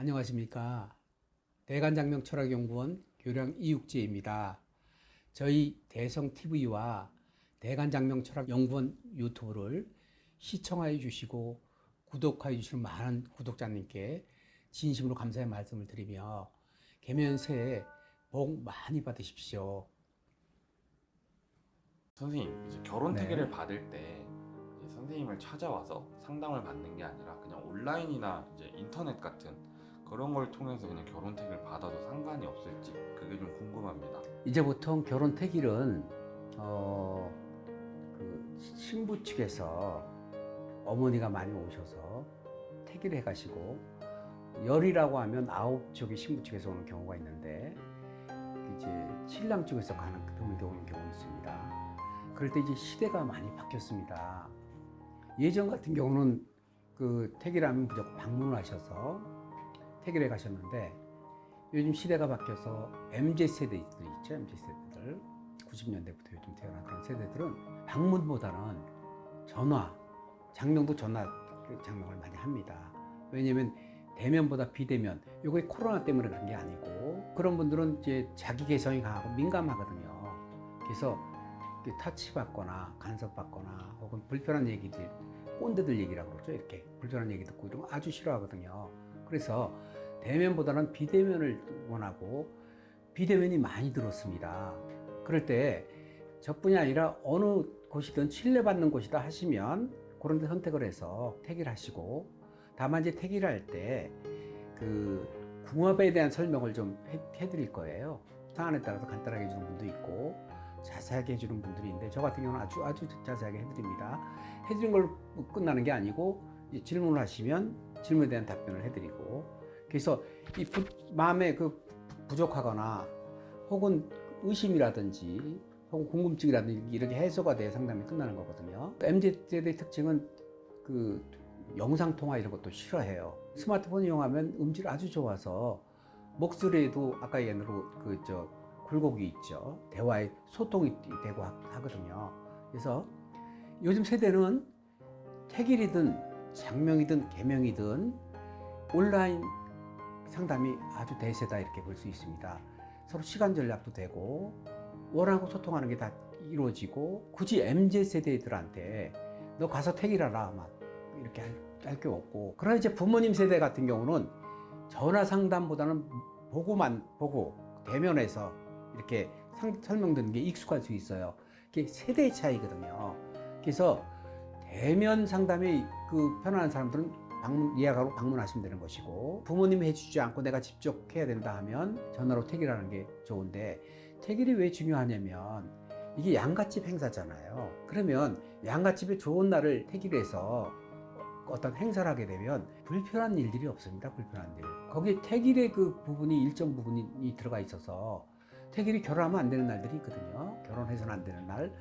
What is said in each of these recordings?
안녕하십니까. 대간장명철학연구원 교량 이육재입니다. 저희 대성TV와 대간장명철학연구원 유튜브를 시청하여 주시고 구독하여 주시는 많은 구독자님께 진심으로 감사의 말씀을 드리며 개면새해 복 많이 받으십시오. 선생님, 이제 결혼 네. 태계를 받을 때 이제 선생님을 찾아와서 상담을 받는 게 아니라 그냥 온라인이나 이제 인터넷 같은 그런 걸 통해서 그냥 결혼 태계를 받아도 상관이 없을지 그게 좀 궁금합니다. 이제 보통 결혼 택일은 신부 측에서 어머니가 많이 오셔서 택일을 해가시고 열이라고 하면 9쪽이 신부 측에서 오는 경우가 있는데 이제 신랑 쪽에서 가는 경우도 오는 경우 있습니다. 그럴 때 이제 시대가 많이 바뀌었습니다. 예전 같은 경우는 그 택일하면 무조건 방문을 하셔서 택일에 가셨는데 요즘 시대가 바뀌어서 MZ세대들 있죠. MZ세대들 90년대부터 요즘 태어난 그런 세대들은 방문보다는 전화, 장명도 전화 장명을 많이 합니다. 왜냐면 대면보다 비대면, 요게 코로나 때문에 그런 게 아니고 그런 분들은 이제 자기 개성이 강하고 민감하거든요. 그래서 타치 받거나 간섭 받거나 혹은 불편한 얘기들, 꼰대들 얘기라고 그러죠. 이렇게 불편한 얘기 듣고 이러면 아주 싫어하거든요. 그래서 대면보다는 비대면을 원하고 비대면이 많이 들었습니다. 그럴 때 저뿐이 아니라 어느 곳이든 신뢰받는 곳이다 하시면 그런 데 선택을 해서 택일 하시고, 다만 이제 택일 할 때 그 궁합에 대한 설명을 좀 해드릴 거예요. 사안에 따라서 간단하게 해주는 분도 있고 자세하게 해주는 분들이 있는데 저 같은 경우는 아주 자세하게 해드립니다. 해드린 걸 끝나는 게 아니고 질문을 하시면 질문에 대한 답변을 해드리고, 그래서 이 마음에 그 부족하거나 혹은 의심이라든지 혹은 궁금증이라든지 이렇게 해소가 돼야 상담이 끝나는 거거든요. MZ세대의 특징은 그 영상통화 이런 것도 싫어해요. 스마트폰 이용하면 음질 아주 좋아서 목소리에도 아까 얘기로 굴곡이 있죠. 대화의 소통이 되고 하거든요. 그래서 요즘 세대는 택일이든 장명이든 개명이든 온라인 상담이 아주 대세다 이렇게 볼 수 있습니다. 서로 시간 전략도 되고 원하고 소통하는 게 다 이루어지고 굳이 MZ세대들한테 너 가서 택일하라 막 이렇게 할 게 없고, 그러나 이제 부모님 세대 같은 경우는 전화 상담보다는 보고 대면에서 이렇게 설명드리는 게 익숙할 수 있어요. 그게 세대의 차이거든요. 그래서 대면 상담이 편안한 사람들은 예약하고 방문하시면 되는 것이고, 부모님이 해주지 않고 내가 직접 해야 된다 하면 전화로 택일하는 게 좋은데, 택일이 왜 중요하냐면 이게 양갓집 행사잖아요. 그러면 양갓집에 좋은 날을 택일해서 어떤 행사를 하게 되면 불편한 일들이 없습니다. 불편한 일. 거기에 택일의 그 부분이 일정 부분이 들어가 있어서 택일이 결혼하면 안 되는 날들이 있거든요. 결혼해서는 안 되는 날.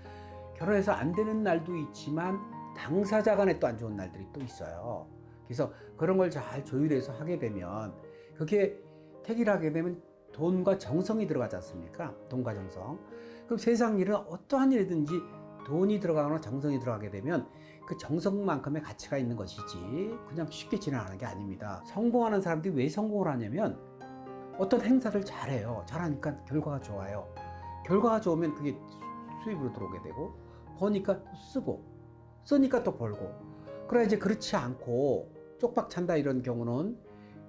결혼해서 안 되는 날도 있지만 당사자 간에 또 안 좋은 날들이 또 있어요. 그래서 그런 걸 잘 조율해서 하게 되면, 그게 택일하게 되면 돈과 정성이 들어가지 않습니까? 돈과 정성. 그럼 세상 일은 어떠한 일이든지 돈이 들어가거나 정성이 들어가게 되면 그 정성만큼의 가치가 있는 것이지 그냥 쉽게 진행하는 게 아닙니다. 성공하는 사람들이 왜 성공을 하냐면 어떤 행사를 잘해요. 잘하니까 결과가 좋아요. 결과가 좋으면 그게 수입으로 들어오게 되고, 버니까 또 쓰고, 쓰니까 또 벌고. 그래 이제 그렇지 않고 쪽박 찬다 이런 경우는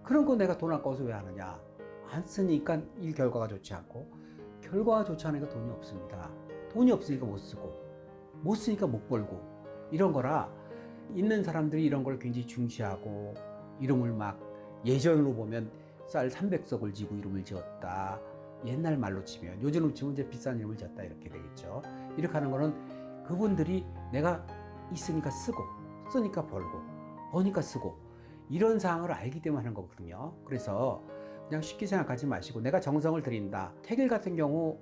그런 거 내가 돈 아까워서 왜 하느냐. 안 쓰니까 일 결과가 좋지 않고, 결과가 좋지 않으니까 돈이 없습니다. 돈이 없으니까 못 쓰고, 못 쓰니까 못 벌고, 이런 거라 있는 사람들이 이런 걸 굉장히 중시하고 이름을 막 예전으로 보면 쌀 300석을 지고 이름을 지었다. 옛날 말로 치면, 요즘으로 치면 이제 비싼 이름을 지었다 이렇게 되겠죠. 이렇게 하는 거는 그분들이 내가 있으니까 쓰고, 쓰니까 벌고, 버니까 쓰고, 이런 상황을 알기 때문에 하는 거거든요. 그래서 그냥 쉽게 생각하지 마시고 내가 정성을 들인다. 택일 같은 경우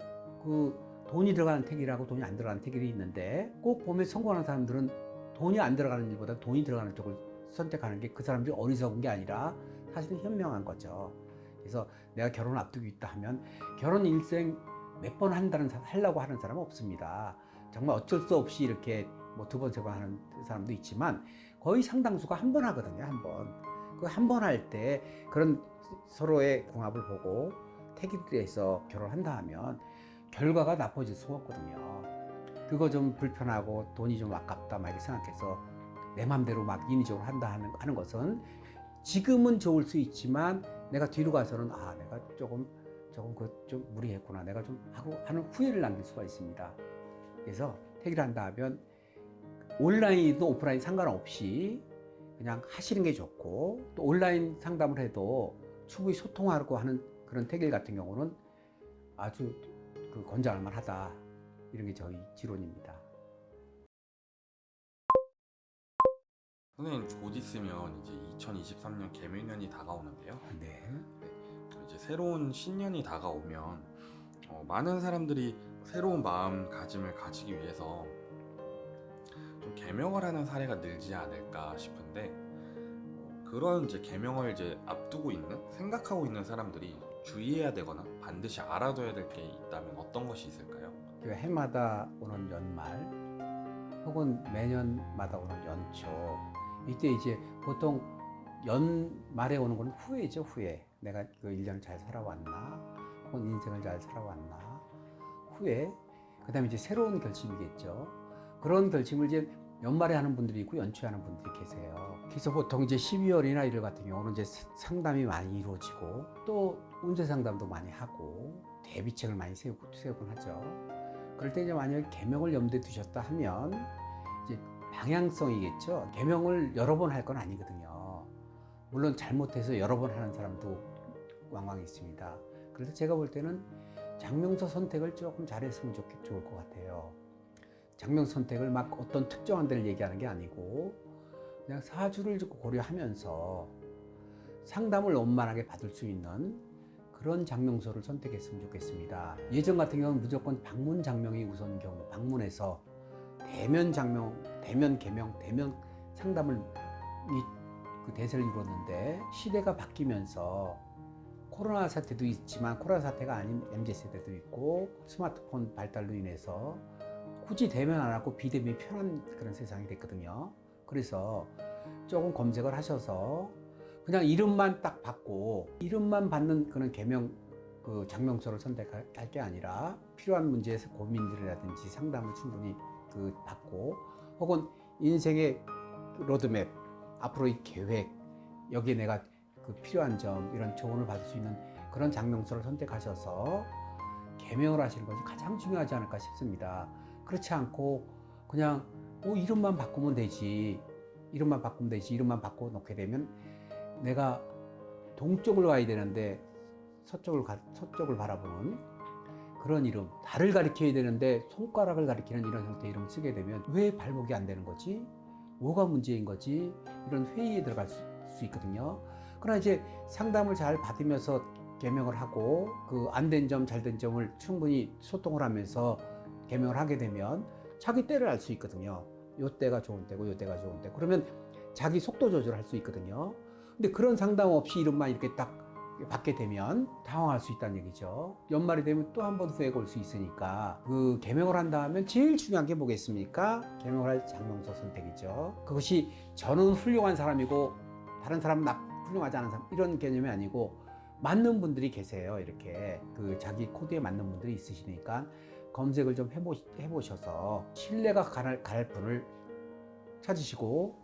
돈이 들어가는 택일하고 돈이 안 들어가는 택일이 있는데, 꼭 보면 성공하는 사람들은 돈이 안 들어가는 일보다 돈이 들어가는 쪽을 선택하는 게 그 사람들이 어리석은 게 아니라 사실은 현명한 거죠. 그래서 내가 결혼을 앞두고 있다 하면 결혼 일생 몇 번 하려고 하는 사람은 없습니다. 정말 어쩔 수 없이 이렇게 뭐 두 번, 세 번 하는 사람도 있지만 거의 상당수가 한 번 하거든요. 한 번. 그 한 번 할 때 그런 서로의 궁합을 보고 태기돼서 결혼한다 하면 결과가 나빠질 수가 없거든요. 그거 좀 불편하고 돈이 좀 아깝다 막 이렇게 생각해서 내 맘대로 막 인위적으로 하는 것은 지금은 좋을 수 있지만 내가 뒤로 가서는 내가 조금 좀 무리했구나, 내가 좀 하고 하는 후회를 남길 수가 있습니다. 그래서 택일을 한다 하면 온라인이든 오프라인 상관없이 그냥 하시는 게 좋고, 또 온라인 상담을 해도 충분히 소통하고 하는 그런 택일 같은 경우는 아주 권장할 만하다, 이런 게 저희 지론입니다. 선생님, 곧 있으면 이제 2023년 개묘년이 다가오는데요. 네. 이제 새로운 신년이 다가오면 많은 사람들이 새로운 마음가짐을 가지기 위해서 좀 개명을 하는 사례가 늘지 않을까 싶은데, 그런 이제 개명을 이제 앞두고 있는, 생각하고 있는 사람들이 주의해야 되거나 반드시 알아둬야 될 게 있다면 어떤 것이 있을까요? 그 해마다 오는 연말 혹은 매년마다 오는 연초, 이때 이제 보통 연말에 오는 건 후회죠. 후회. 내가 그 1년을 잘 살아왔나, 혹은 인생을 잘 살아왔나, 후회. 그 다음에 이제 새로운 결심이겠죠. 그런 결심을 이제 연말에 하는 분들이 있고 연초에 하는 분들이 계세요. 그래서 보통 이제 12월이나 1월 같은 경우는 이제 상담이 많이 이루어지고, 또 운세 상담도 많이 하고 대비책을 많이 세우곤 하죠. 그럴 때 이제 만약에 계명을 염두에 두셨다 하면 이제 방향성이겠죠. 계명을 여러 번 할 건 아니거든요. 물론 잘못해서 여러 번 하는 사람도 왕왕 있습니다. 그래서 제가 볼 때는 장명서 선택을 조금 잘했으면 좋을 것 같아요. 장명서 선택을 막 어떤 특정한 데를 얘기하는 게 아니고 그냥 사주를 고려하면서 상담을 원만하게 받을 수 있는 그런 장명서를 선택했으면 좋겠습니다. 예전 같은 경우는 무조건 방문 장명이 우선 경우, 방문해서 대면 장명, 대면 개명, 대면 상담을 그 대세를 이뤘는데, 시대가 바뀌면서 코로나 사태도 있지만 코로나 사태가 아닌 MZ세대도 있고 스마트폰 발달로 인해서 굳이 대면 안 하고 비대면이 편한 그런 세상이 됐거든요. 그래서 조금 검색을 하셔서 그냥 이름만 딱 받고 이름만 받는 그런 개명 그 장명서를 선택할 게 아니라 필요한 문제에서 고민들이라든지 상담을 충분히 받고, 혹은 인생의 로드맵, 앞으로의 계획, 여기에 내가 필요한 점, 이런 조언을 받을 수 있는 그런 장명서를 선택하셔서 개명을 하시는 것이 가장 중요하지 않을까 싶습니다. 그렇지 않고 그냥 이름만 바꾸면 되지, 이름만 바꿔 놓게 되면 내가 동쪽을 가야 되는데 서쪽을 바라보는 그런 이름, 달을 가리켜야 되는데 손가락을 가리키는 이런 형태의 이름을 쓰게 되면 왜 발목이 안 되는 거지? 뭐가 문제인 거지? 이런 회의에 들어갈 수 있거든요. 그러나 이제 상담을 잘 받으면서 개명을 하고 안 된 점, 잘 된 점을 충분히 소통을 하면서 개명을 하게 되면 자기 때를 알 수 있거든요. 요 때가 좋은 때고 요 때가 좋은 때. 그러면 자기 속도 조절할 수 있거든요. 근데 그런 상담 없이 이름만 이렇게 딱 받게 되면 당황할 수 있다는 얘기죠. 연말이 되면 또 한 번 후회가 올 수 있으니까 개명을 한다 하면 제일 중요한 게 뭐겠습니까? 개명을 할 장명서 선택이죠. 그것이 저는 훌륭한 사람이고 다른 사람은 훌륭하지 않은 사람, 이런 개념이 아니고 맞는 분들이 계세요. 이렇게 자기 코드에 맞는 분들이 있으시니까 검색을 좀 해보셔서 신뢰가 갈 분을 찾으시고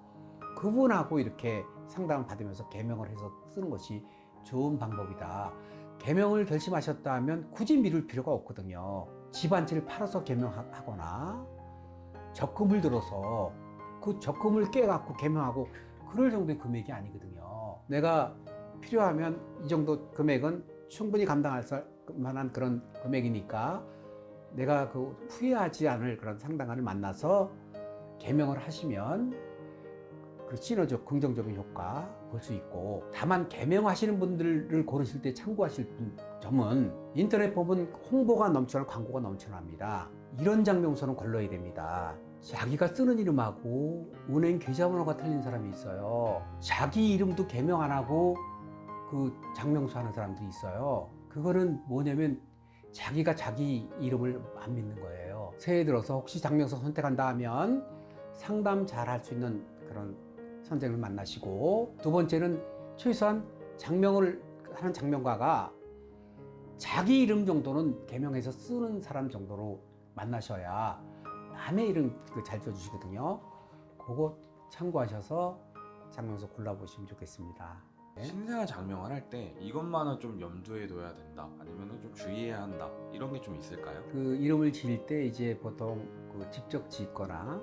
그분하고 이렇게 상담을 받으면서 개명을 해서 쓰는 것이 좋은 방법이다. 개명을 결심하셨다 하면 굳이 미룰 필요가 없거든요. 집 한 채를 팔아서 개명하거나 적금을 들어서 그 적금을 깨갖고 개명하고 그럴 정도의 금액이 아니거든요. 내가 필요하면 이 정도 금액은 충분히 감당할 만한 그런 금액이니까 내가 후회하지 않을 그런 상담가를 만나서 개명을 하시면 시너적 긍정적인 효과 볼 수 있고, 다만 개명하시는 분들을 고르실 때 참고하실 점은 인터넷 보면 홍보가 넘쳐나고 광고가 넘쳐납니다. 이런 장명서는 걸러야 됩니다. 자기가 쓰는 이름하고 은행 계좌번호가 틀린 사람이 있어요. 자기 이름도 개명 안 하고 장명서 하는 사람들이 있어요. 그거는 뭐냐면 자기가 자기 이름을 안 믿는 거예요. 새해 들어서 혹시 장명서 선택한다 하면 상담 잘 할 수 있는 그런 선생님을 만나시고, 두 번째는 최소한 장명을 하는 장명가가 자기 이름 정도는 개명해서 쓰는 사람 정도로 만나셔야 남의 이름 잘 써주시거든요. 그거 참고하셔서 장명서 골라보시면 좋겠습니다. 네. 신생아 장명을 할 때 이것만은 좀 염두에 둬야 된다, 아니면 좀 주의해야 한다, 이런 게 좀 있을까요? 그 이름을 지을 때 이제 보통 그 직접 짓거나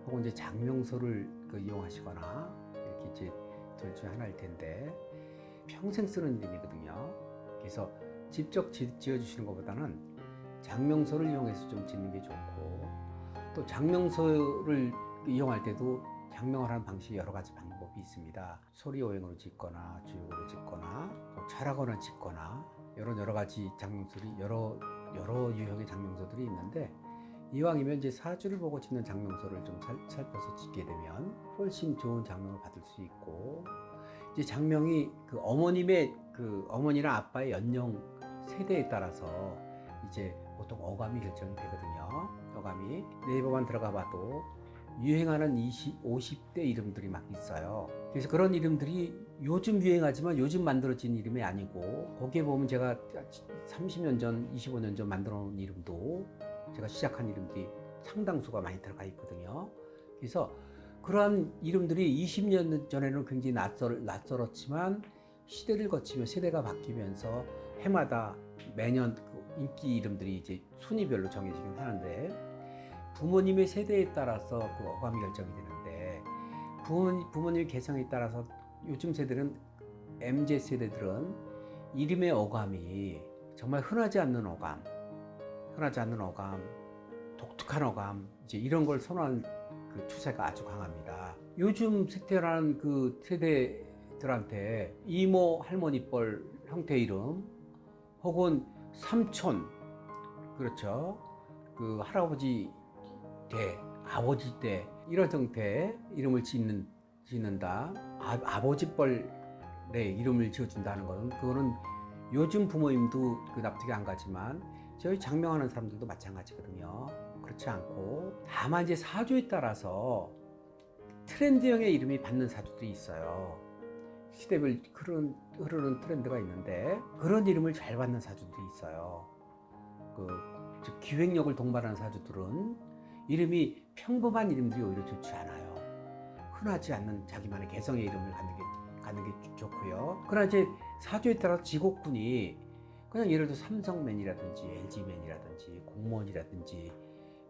혹은 이제 장명서를 이용하시거나 이렇게 이제 둘 중에 하나일 텐데 평생 쓰는 이름이거든요. 그래서 직접 지어주시는 것보다는 장명서를 이용해서 좀 짓는 게 좋고, 또 장명서를 이용할 때도 장명을 하는 방식이 여러 가지 방법이 있습니다. 소리오행으로 짓거나 주역으로 짓거나 철학어는 짓거나 이런 여러 가지 장명서들이 여러 유형의 장명서들이 있는데, 이왕이면 이제 사주를 보고 짓는 장명서를 좀 살펴서 짓게 되면 훨씬 좋은 장명을 받을 수 있고, 이제 장명이 그 어머님의 어머니나 아빠의 연령 세대에 따라서 이제 보통 어감이 결정이 되거든요. 어감이 네이버만 들어가 봐도 유행하는 50대 이름들이 막 있어요. 그래서 그런 이름들이 요즘 유행하지만 요즘 만들어진 이름이 아니고, 거기에 보면 제가 30년 전, 25년 전 만들어 놓은 이름도, 제가 시작한 이름들이 상당수가 많이 들어가 있거든요. 그래서 그러한 이름들이 20년 전에는 굉장히 낯설었지만 시대를 거치며 세대가 바뀌면서 해마다 매년 그 인기 이름들이 이제 순위별로 정해지긴 하는데, 부모님의 세대에 따라서 그 어감이 결정이 되는데, 부모님의 개성에 따라서 요즘 세대는, MZ 세대들은 이름의 어감이 정말 흔하지 않는 어감, 독특한 어감, 이제 이런 걸 선호하는 그 추세가 아주 강합니다. 요즘 태어난 그 세대들한테 이모, 할머니 뻘 형태 이름, 혹은 삼촌, 그렇죠, 그 할아버지 때, 아버지 때, 이런 형태의 이름을 짓는다. 아버지 뻘의 이름을 지어준다는 것은, 그거는 요즘 부모님도 그 납득이 안 가지만 저희 장명하는 사람들도 마찬가지거든요. 그렇지 않고, 다만 이제 사주에 따라서 트렌드형의 이름이 받는 사주들이 있어요. 시대별 흐르는 트렌드가 있는데, 그런 이름을 잘 받는 사주들이 있어요. 즉 기획력을 동반하는 사주들은 이름이 평범한 이름들이 오히려 좋지 않아요. 흔하지 않는 자기만의 개성의 이름을 갖는 게 좋고요. 그러나 이제 사주에 따라 직업군이 그냥 예를 들어 삼성맨이라든지 LG맨이라든지 공무원이라든지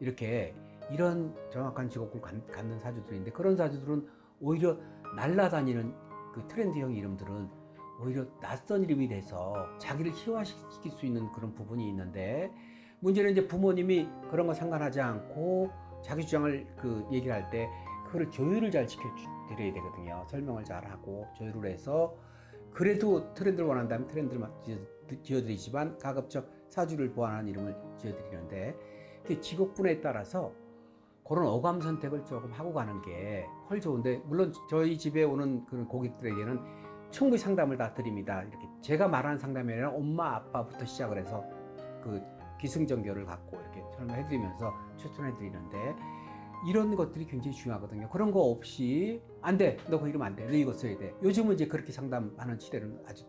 이렇게 이런 정확한 직업군을 갖는 사주들인데, 그런 사주들은 오히려 날아다니는 그 트렌드형 이름들은 오히려 낯선 이름이 돼서 자기를 희화시킬 수 있는 그런 부분이 있는데, 문제는 이제 부모님이 그런 거 상관하지 않고 자기 주장을 얘기를 할 때 그거를 조율을 잘 지켜드려야 되거든요. 설명을 잘 하고 조율을 해서, 그래도 트렌드를 원한다면 트렌드를 지어드리지만 가급적 사주를 보완하는 이름을 지어드리는데, 직업군에 따라서 그런 어감 선택을 조금 하고 가는 게 훨 좋은데, 물론 저희 집에 오는 그런 고객들에게는 충분히 상담을 다 드립니다. 이렇게 제가 말하는 상담이 아니라 엄마 아빠부터 시작을 해서 그 기승전결을 갖고 이렇게 설명해드리면서 추천해드리는데, 이런 것들이 굉장히 중요하거든요. 그런 거 없이 안 돼, 너 그 이름 안 돼, 너 이거 써야 돼. 요즘은 이제 그렇게 상담하는 시대는 아주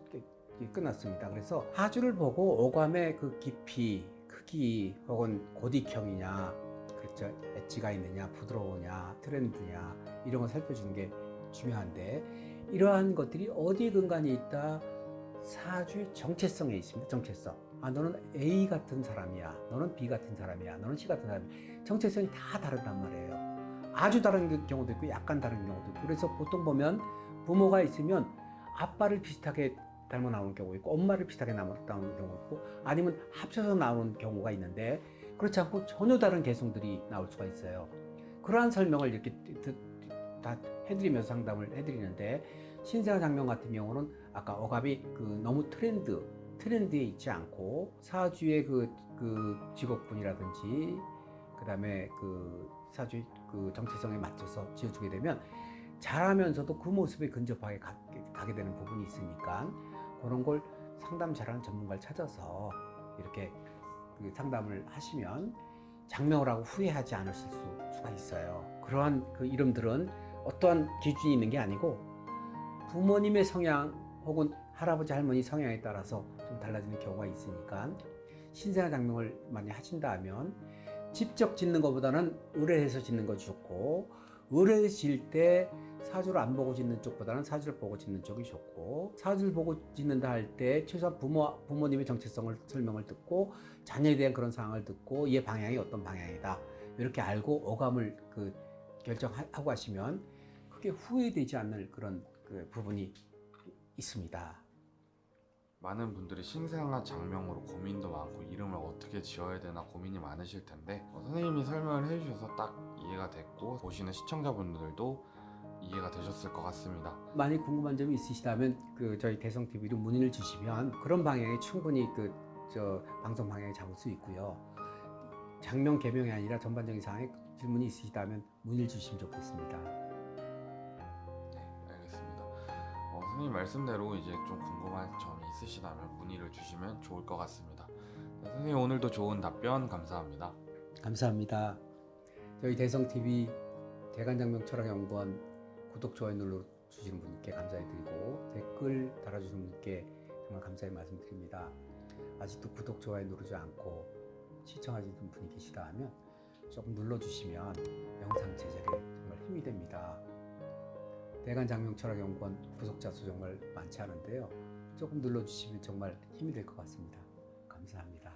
끝났습니다. 그래서 사주를 보고 어감의 그 깊이, 크기, 혹은 고딕형이냐, 그렇죠, 엣지가 있느냐, 부드러우냐, 트렌드냐, 이런 걸 살펴주는 게 중요한데, 이러한 것들이 어디에 근간이 있다? 사주의 정체성에 있습니다. 정체성. 너는 A 같은 사람이야, 너는 B 같은 사람이야, 너는 C 같은 사람이야. 정체성이 다 다르단 말이에요. 아주 다른 경우도 있고 약간 다른 경우도 있고. 그래서 보통 보면 부모가 있으면 아빠를 비슷하게 닮아 나오는 경우 있고, 엄마를 비슷하게 나오는 경우 있고, 아니면 합쳐서 나오는 경우가 있는데, 그렇지 않고 전혀 다른 개성들이 나올 수가 있어요. 그러한 설명을 이렇게 다 해드리면서 상담을 해드리는데, 신생아 장명 같은 경우는 아까 어감이 너무 트렌드에 있지 않고, 사주의 직업군이라든지 그 다음에 사주의 정체성에 맞춰서 지어주게 되면 잘하면서도 그 모습에 근접하게 가게 되는 부분이 있으니까, 그런 걸 상담 잘하는 전문가를 찾아서 이렇게 상담을 하시면 장명을 하고 후회하지 않으실 수가 있어요. 그러한 이름들은 어떠한 기준이 있는 게 아니고 부모님의 성향 혹은 할아버지 할머니 성향에 따라서 좀 달라지는 경우가 있으니까 신생아 장명을 많이 하신다 하면 직접 짓는 것보다는 의뢰해서 짓는 것이 좋고, 의뢰해서 짓을 때 사주를 안 보고 짓는 쪽보다는 사주를 보고 짓는 쪽이 좋고, 사주를 보고 짓는다 할 때 최소한 부모님의 정체성을 설명을 듣고 자녀에 대한 그런 상황을 듣고 얘 방향이 어떤 방향이다 이렇게 알고 오감을 결정하고 하시면 크게 후회되지 않는 그런 부분이 있습니다. 많은 분들이 신생아 장명으로 고민도 많고 이름을 어떻게 지어야 되나 고민이 많으실 텐데 선생님이 설명을 해주셔서 딱 이해가 됐고 보시는 시청자분들도 이해가 되셨을 것 같습니다. 많이 궁금한 점이 있으시다면 저희 대성TV로 문의를 주시면 그런 방향에 충분히 방송 방향을 잡을 수 있고요. 장명 개명이 아니라 전반적인 사항에 질문이 있으시다면 문의를 주시면 좋겠습니다. 네, 알겠습니다. 선생님 말씀대로 이제 좀 궁금한 점이 있으시다면 문의를 주시면 좋을 것 같습니다. 네, 선생님 오늘도 좋은 답변 감사합니다. 감사합니다. 저희 대성TV 대간장명철학연구원 구독, 좋아요 눌러주시는 분께 감사드리고 댓글 달아주시는 분께 정말 감사의 말씀드립니다. 아직도 구독, 좋아요 누르지 않고 시청하시는 분이 계시다 하면 조금 눌러주시면 영상 제작에 정말 힘이 됩니다. 대간장명철학연구원 구독자 수 정말 많지 않은데요. 조금 눌러주시면 정말 힘이 될 것 같습니다. 감사합니다.